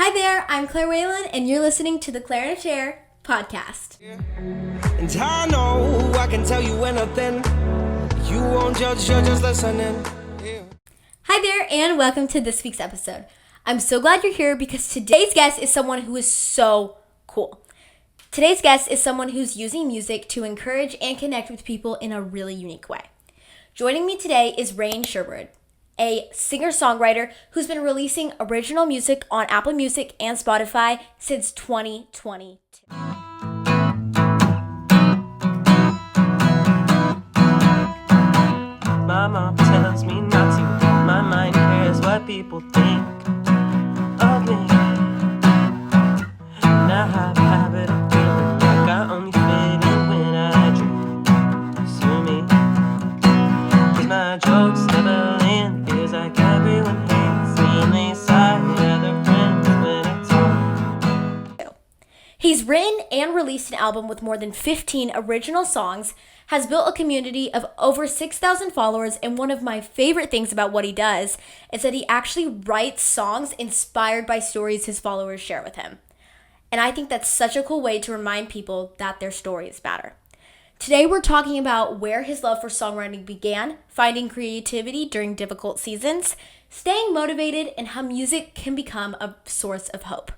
Hi there, I'm Claire Whalen, and you're listening to the Claire in a Chair podcast. And I know I can tell you anything. You won't judge, you're just listening. Yeah. Hi there, and welcome to this week's episode. I'm so glad you're here because today's guest is someone who is so cool. Today's guest is someone who's using music to encourage and connect with people in a really unique way. Joining me today is Rainn Sherwood, a singer-songwriter who's been releasing original music on Apple Music and Spotify since 2022. My mom tells me not to. My mind cares what people think of me. Now I have a habit of feeling like I only fit in when I drink. Sue me. 'Cause my jokes never land. Feels like everyone hates me and they side with other friends when I talk. He's written and released an album with more than 15 original songs, has built a community of over 6,000 followers, and one of my favorite things about what he does is that he actually writes songs inspired by stories his followers share with him. And I think that's such a cool way to remind people that their stories matter. Today we're talking about where his love for songwriting began, finding creativity during difficult seasons, staying motivated, and how music can become a source of hope.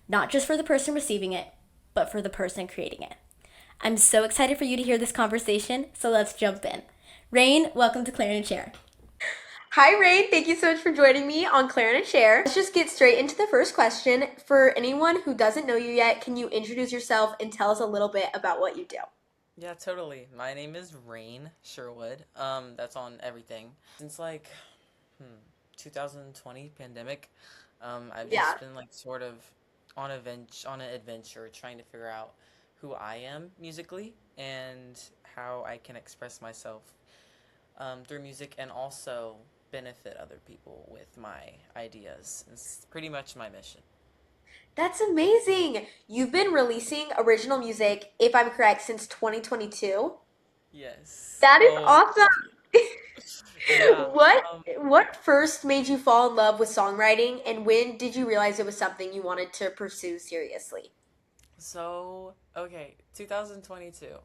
Not just for the person receiving it, but for the person creating it. I'm so excited for you to hear this conversation, so let's jump in. Rainn, welcome to Claire in a Chair. Hi, Rainn. Thank you so much for joining me on Claire in a Chair. Let's just get straight into the first question. For anyone who doesn't know you yet, can you introduce yourself and tell us a little bit about what you do? Yeah, totally. My name is Rainn Sherwood. That's on everything. Since 2020 pandemic, I've just been sort of on an adventure trying to figure out who I am musically and how I can express myself through music and also benefit other people with my ideas. It's pretty much my mission. That's amazing. You've been releasing original music, if I'm correct, since 2022. Yes. That is Oh, awesome. yeah. What first made you fall in love with songwriting, and when did you realize it was something you wanted to pursue seriously? So, okay, 2022.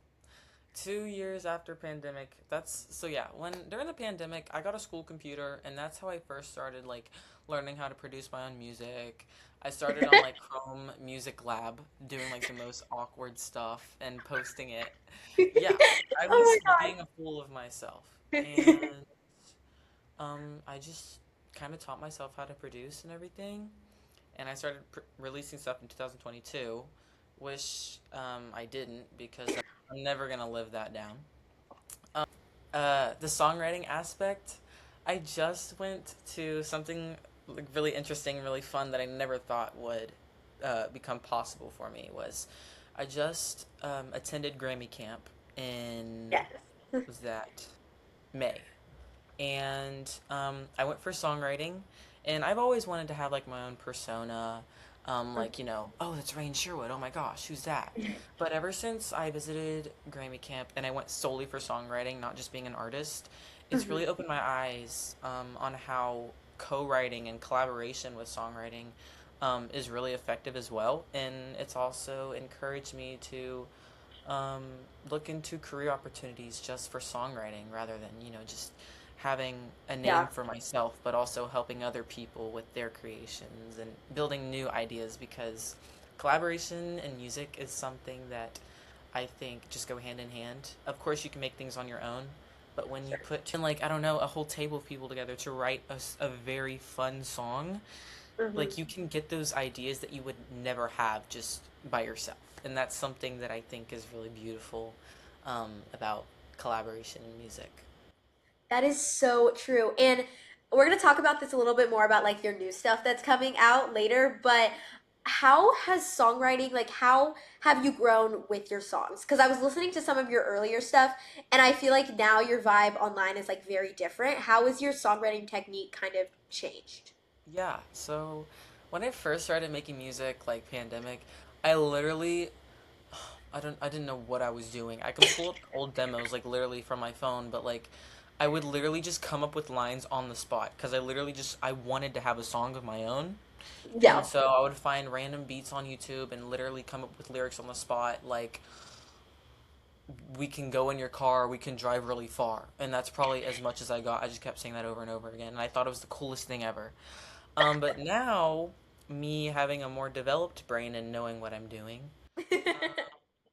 2 years after pandemic. When during the pandemic I got a school computer and that's how I first started learning how to produce my own music. I started on Chrome Music Lab doing the most awkward stuff and posting it. Yeah, I Oh was my being a fool of myself. God. And I just kind of taught myself how to produce and everything. And I started releasing stuff in 2022, which I didn't because I'm never gonna live that down. The songwriting aspect, I just went to something really interesting, really fun that I never thought would become possible for me. Was I just attended Grammy camp in Yes. was that May, and I went for songwriting, and I've always wanted to have my own persona, oh, that's Rainn Sherwood, oh my gosh, who's that? But ever since I visited Grammy Camp and I went solely for songwriting, not just being an artist, it's really opened my eyes on how co-writing and collaboration with songwriting is really effective as well, and it's also encouraged me to look into career opportunities just for songwriting rather than just having a name Yeah. for myself, but also helping other people with their creations and building new ideas because collaboration and music is something that I think just go hand in hand. Of course, you can make things on your own, but when you put I don't know, a whole table of people together to write a very fun song, you can get those ideas that you would never have just by yourself. And that's something that I think is really beautiful about collaboration in music. That is so true. And we're going to talk about this a little bit more about your new stuff that's coming out later, but how has songwriting, how have you grown with your songs? Because I was listening to some of your earlier stuff and I feel like now your vibe online is very different. How has your songwriting technique kind of changed? Yeah, so when I first started making music, pandemic, I literally, I didn't know what I was doing. I could pull up old demos, literally from my phone, but I would literally just come up with lines on the spot, because I wanted to have a song of my own, Yeah. And so I would find random beats on YouTube and literally come up with lyrics on the spot, like, we can go in your car, we can drive really far. And that's probably as much as I got. I just kept saying that over and over again. And I thought it was the coolest thing ever. But now, me having a more developed brain and knowing what I'm doing,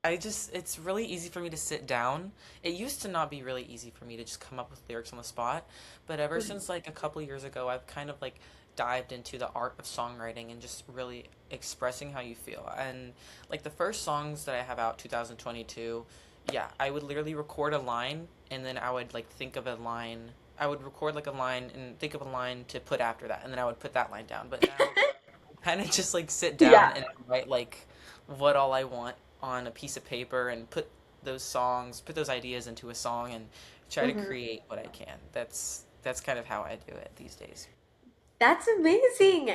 it's really easy for me to sit down. It used to not be really easy for me to just come up with lyrics on the spot, but ever since like a couple years ago, I've kind of like dived into the art of songwriting and just really expressing how you feel. And like the first songs that I have out, 2022, yeah, I would literally record a line and then I would like think of a line. I would record like a line and think of a line to put after that, and then I would put that line down. But now kind of just like sit down Yeah. and write like what all I want on a piece of paper and put those ideas into a song and try to create what I can. That's kind of how I do it these days. That's amazing.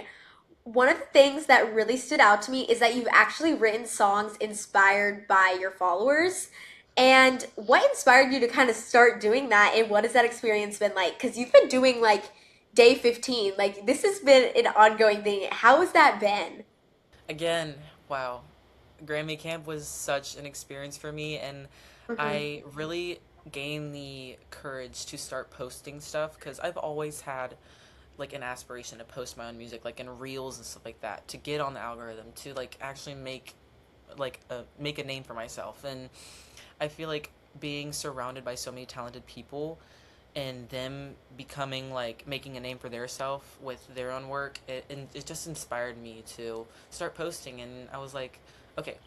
One of the things that really stood out to me is that you've actually written songs inspired by your followers. And what inspired you to kind of start doing that? And what has that experience been like? Because you've been doing like day 15. Like, this has been an ongoing thing. How has that been? Again, wow. Grammy Camp was such an experience for me, and Hmm. I really gained the courage to start posting stuff because I've always had like an aspiration to post my own music, like in reels and stuff like that, to get on the algorithm, to like actually make a name for myself. And I feel like being surrounded by so many talented people and them becoming like making a name for their self with their own work, and it just inspired me to start posting. And I was like, okay,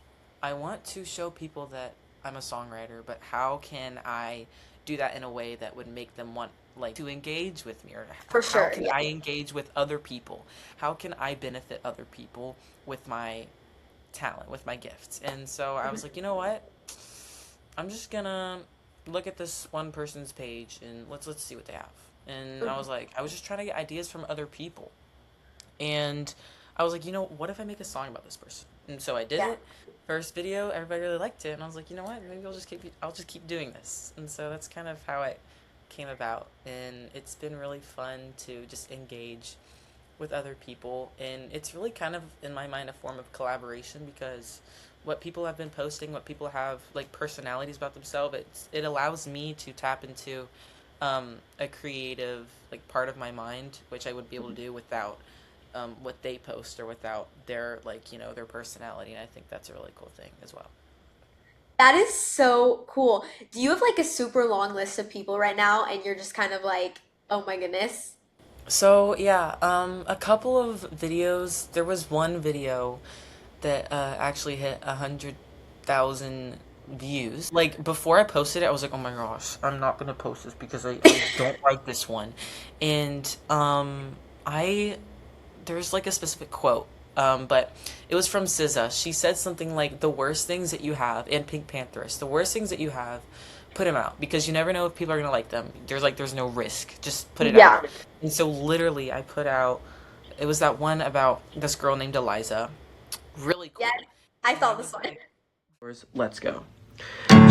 I want to show people that I'm a songwriter, but how can I do that in a way that would make them want like to engage with me, or For how sure. can Yeah. I engage with other people, how can I benefit other people with my talent, with my gifts. And so I was like, you know what, I'm just gonna look at this one person's page and let's see what they have. And I was like, I was just trying to get ideas from other people. And I was like, you know, what if I make a song about this person? And so I did Yeah. it. First video, everybody really liked it, and I was like, you know what? Maybe I'll just keep doing this. And so that's kind of how it came about. And it's been really fun to just engage with other people, and it's really kind of in my mind a form of collaboration because what people have been posting, what people have like personalities about themselves, it allows me to tap into a creative like part of my mind, which I would be able to do without what they post or without their like their personality. And I think that's a really cool thing as well. That is so cool. Do you have like a super long list of people right now and you're just kind of like, oh my goodness? So yeah, a couple of videos. There was one video that actually hit 100,000 views. Like before I posted it, I was like, oh my gosh, I'm not gonna post this because I don't like this one. And I there's like a specific quote, but it was from SZA. She said something like, "The worst things that you have," and Pink Panthers, "The worst things that you have, put them out because you never know if people are gonna like them. There's no risk. Just put it out." Yeah. And so literally, I put out. It was that one about this girl named Eliza. Really Yeah. cool. I And I saw this was one. like, let's go.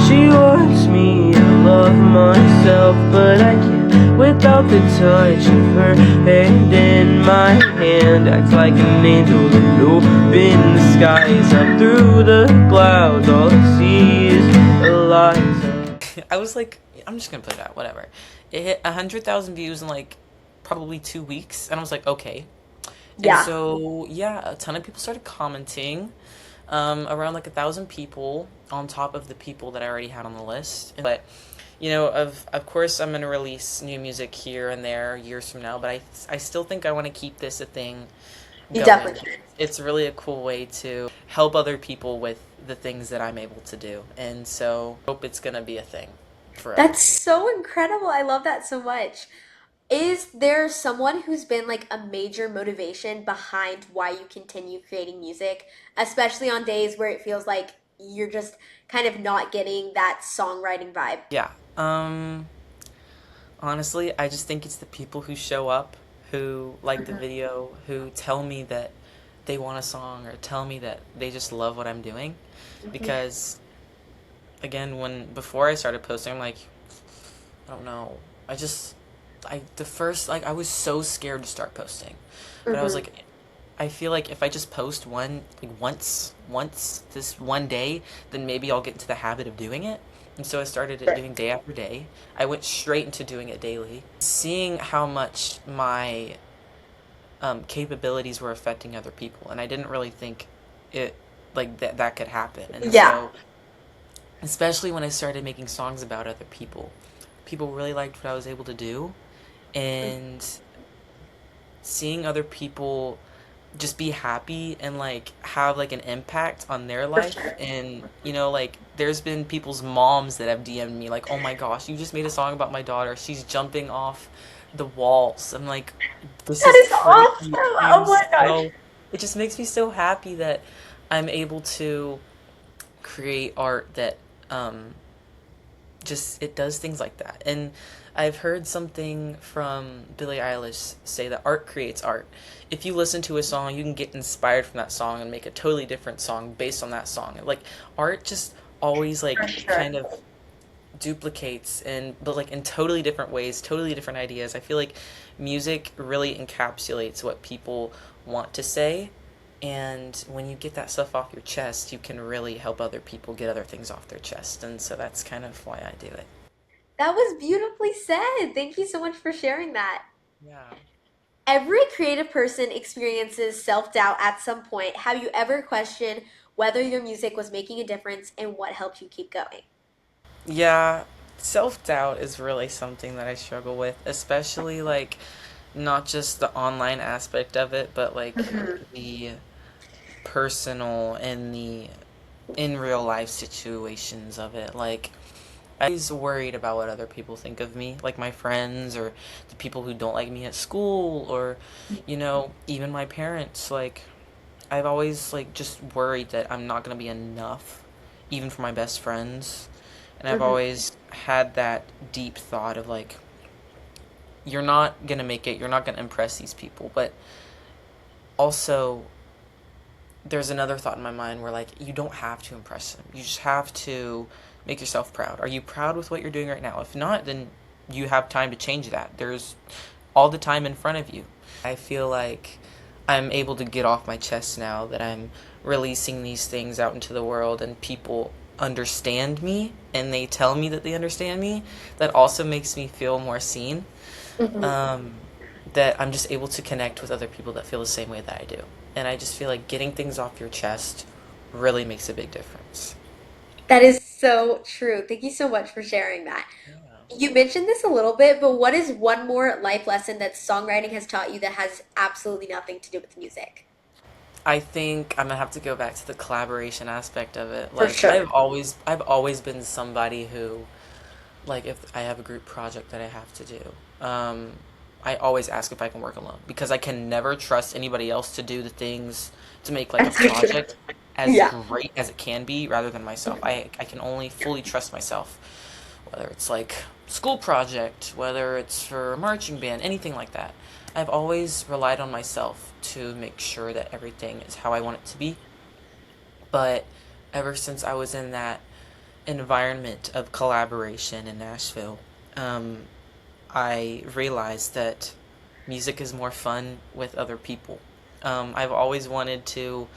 She wants me to love myself, but I can't without the touch of her hand in my hand. Acts like an angel that open the skies up through the clouds. All I see is Eliza. I was like, I'm just gonna put it out, whatever. It hit 100,000 views in like probably 2 weeks, and I was like, okay. And Yeah. so yeah, a ton of people started commenting, around like 1,000 people on top of the people that I already had on the list. But of course, I'm gonna release new music here and there years from now. But I still think I want to keep this a thing You going. definitely. It's really a cool way to help other people with the things that I'm able to do, and so I hope it's gonna be a thing forever. That's so incredible. I love that so much. Is there someone who's been like a major motivation behind why you continue creating music, especially on days where it feels like you're just kind of not getting that songwriting vibe? Yeah. Honestly, I just think it's the people who show up, who like the video, who tell me that they want a song or tell me that they just love what I'm doing. Because again, when before I started posting, I'm like, I don't know. I the first like I was so scared to start posting. But I was like, I feel like if I just post one like once this one day, then maybe I'll get into the habit of doing it. And so I started it doing day after day. I went straight into doing it daily. Seeing how much my capabilities were affecting other people, and I didn't really think it like that could happen. And Yeah. so, especially when I started making songs about other people really liked what I was able to do, and seeing other people just be happy and like have like an impact on their For life. sure. And like there's been people's moms that have DM'd me like, oh my gosh, you just made a song about my daughter, she's jumping off the walls. I'm like, this That is is awesome. crazy. Oh my gosh. It just makes me so happy that I'm able to create art that um just it does things like that. And I've heard something from Billie Eilish say that art creates art. If you listen to a song, you can get inspired from that song and make a totally different song based on that song. Like art just always For like sure. kind of duplicates and but like in totally different ways, totally different ideas. I feel like music really encapsulates what people want to say, and when you get that stuff off your chest, you can really help other people get other things off their chest. And so that's kind of why I do it. That was beautifully said. Thank you so much for sharing that. Yeah. Every creative person experiences self doubt at some point. Have you ever questioned whether your music was making a difference and what helped you keep going? Yeah, self-doubt is really something that I struggle with, especially like not just the online aspect of it, but like the personal and the in real life situations of it. Like I always worried about what other people think of me, like my friends or the people who don't like me at school or even my parents. Like I've always like just worried that I'm not going to be enough even for my best friends. And I've Hmm. always had that deep thought of like you're not going to make it, you're not going to impress these people. But also there's another thought in my mind where like you don't have to impress them. You just have to make yourself proud. Are you proud with what you're doing right now? If not, then you have time to change that. There's all the time in front of you. I feel like I'm able to get off my chest now that I'm releasing these things out into the world and people understand me and they tell me that they understand me. That also makes me feel more seen. Hmm. Um, that I'm just able to connect with other people that feel the same way that I do. And I just feel like getting things off your chest really makes a big difference. That is so true. Thank you so much for sharing that. You mentioned this a little bit, but what is one more life lesson that songwriting has taught you that has absolutely nothing to do with music? I think I'm gonna have to go back to the collaboration aspect of it. For Like sure. I've always been somebody who, like, if I have a group project that I have to do, I always ask if I can work alone because I can never trust anybody else to do the things to make like a That's for sure. project as Yeah. great as it can be rather than myself. I can only fully trust myself, whether it's like school project, whether it's for a marching band, anything like that. I've always relied on myself to make sure that everything is how I want it to be. But ever since I was in that environment of collaboration in Nashville, um, I realized that music is more fun with other people. I've always wanted to.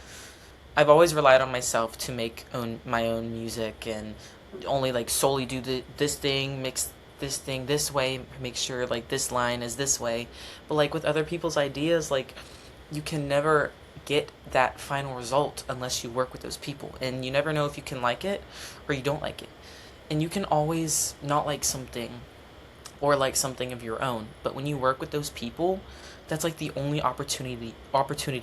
I've always relied on myself to make my own music and only like solely do this thing, mix this thing this way, make sure like this line is this way. But like with other people's ideas, like you can never get that final result unless you work with those people, and you never know if you can like it or you don't like it. And you can always not like something or like something of your own. But when you work with those people, that's like the only opportunity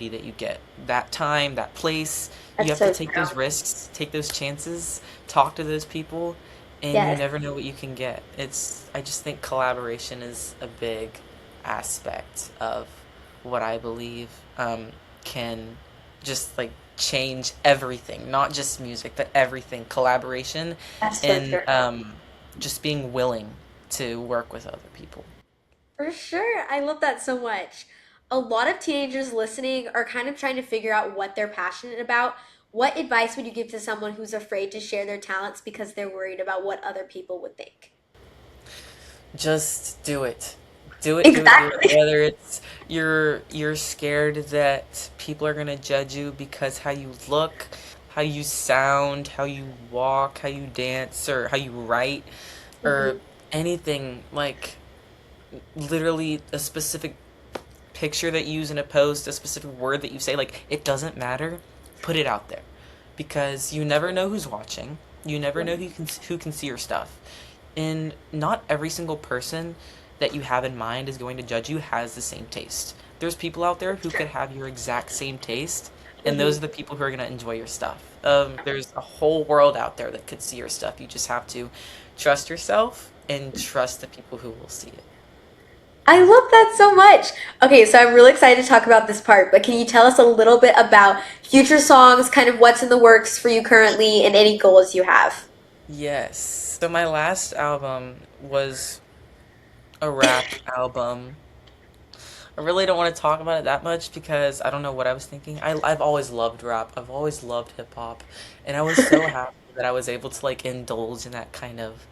that you get. That time, that place, you That's have to so take true. those risks, take those chances, talk to those people, and you Yes. never know what you can get. I just think collaboration is a big aspect of what I believe can just like change everything, not just music, but everything. Collaboration That's so and true. just being willing to work with other people. For sure. I love that so much. A lot of teenagers listening are kind of trying to figure out what they're passionate about. What advice would you give to someone who's afraid to share their talents because they're worried about what other people would think? Just do it. Do it, do it, do Exactly. it. Whether it's you're scared that people are gonna judge you because how you look, how you sound, how you walk, how you dance, or how you write, or anything like literally a specific picture that you use in a post, a specific word that you say, like it doesn't matter. Put it out there because you never know who's watching. You never know who can see your stuff. And not every single person that you have in mind is going to judge you has the same taste. There's people out there who could have your exact same taste, and those are the people who are going to enjoy your stuff. There's a whole world out there that could see your stuff. You just have to trust yourself and trust the people who will see it. I love that so much. Okay, so I'm really excited to talk about this part, but can you tell us a little bit about future songs, kind of what's in the works for you currently, and any goals you have? Yes. So my last album was a rap album. I really don't want to talk about it that much because I don't know what I was thinking. I've always loved rap. I've always loved hip hop, and I was so happy that I was able to like indulge in that kind of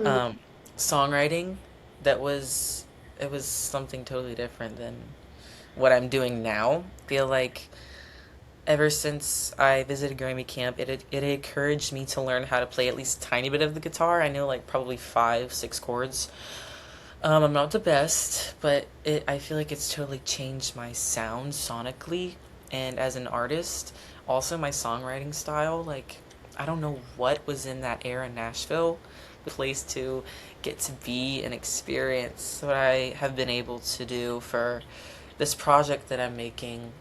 um, songwriting. That was it was something totally different than what I'm doing now. I feel like ever since I visited Grammy Camp, it encouraged me to learn how to play at least a tiny bit of the guitar. I know like probably five, six chords. I'm not the best, but I feel like it's totally changed my sound sonically and as an artist. Also, my songwriting style. Like, I don't know what was in that era in Nashville, the place to get to be and experience what I have been able to do for this project that I'm making.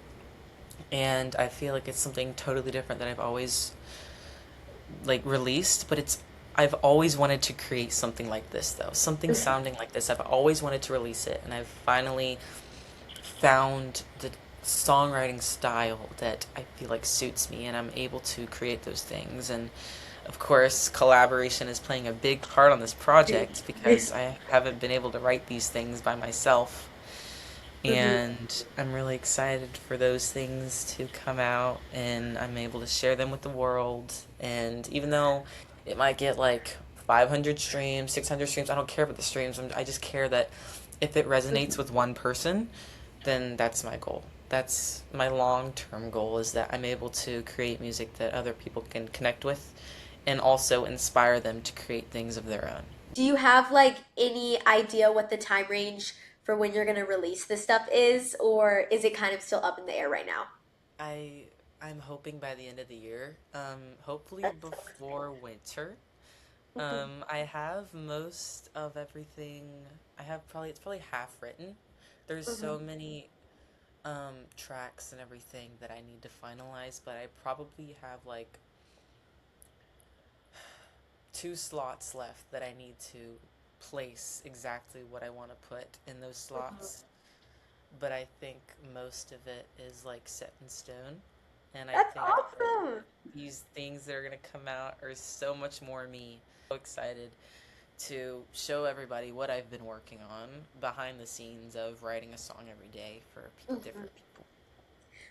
And I feel like it's something totally different that I've always like released, but it's I've always wanted to create something like this though. Something sounding like this. I've always wanted to release it and I've finally found the songwriting style that I feel like suits me and I'm able to create those things and of course collaboration is playing a big part on this project because I haven't been able to write these things by myself and I'm really excited for those things to come out and I'm able to share them with the world. And even though it might get like 500 streams, 600 streams, I don't care about the streams. I just care that if it resonates with one person, then that's my goal. That's my long-term goal is that I'm able to create music that other people can connect with and also inspire them to create things of their own. Do you have like any idea what the time range for when you're gonna release this stuff is, or is it kind of still up in the air right now? I I'm hoping by the end of the year. Hopefully before winter. I have most of everything. I have probably it's probably half written. There's so many tracks and everything that I need to finalize, but I probably have like two slots left that I need to place exactly what I want to put in those slots. But I think most of it is like set in stone. And I That's think awesome. these things that are gonna come out are so much more me. So excited to show everybody what I've been working on behind the scenes of writing a song every day for different people.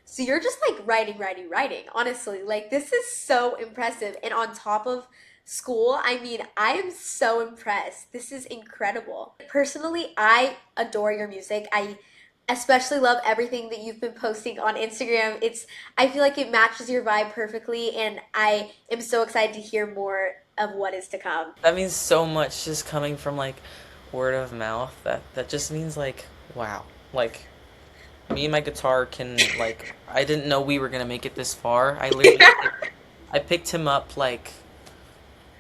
So you're just like writing, writing, writing. Honestly, like this is so impressive. And on top of school, I mean, I am so impressed. This is incredible. Personally, I adore your music. I especially love everything that you've been posting on Instagram. I feel like it matches your vibe perfectly, and I am so excited to hear more of what is to come. That means so much just coming from like word of mouth. That just means like wow. Like me and my guitar can like I didn't know we were gonna make it this far. I picked him up like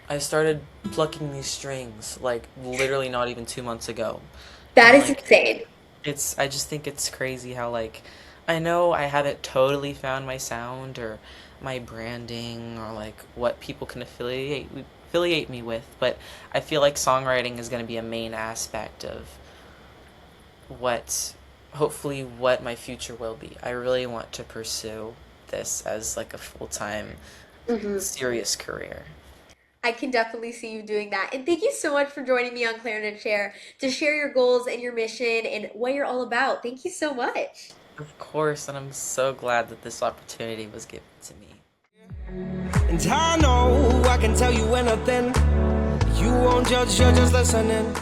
I started plucking these strings like literally not even 2 months ago. That And is like insane. I just think it's crazy how like I know I haven't totally found my sound or my branding or like what people can affiliate me with, but I feel like songwriting is going to be a main aspect of what hopefully what my future will be. I really want to pursue this as like a full-time serious career. I can definitely see you doing that. And thank you so much for joining me on Clarinet Chair to share your goals and your mission and what you're all about. Thank you so much. Of course, and I'm so glad that this opportunity was given to me. And I know I can tell you anything. You won't judge, you're just listening.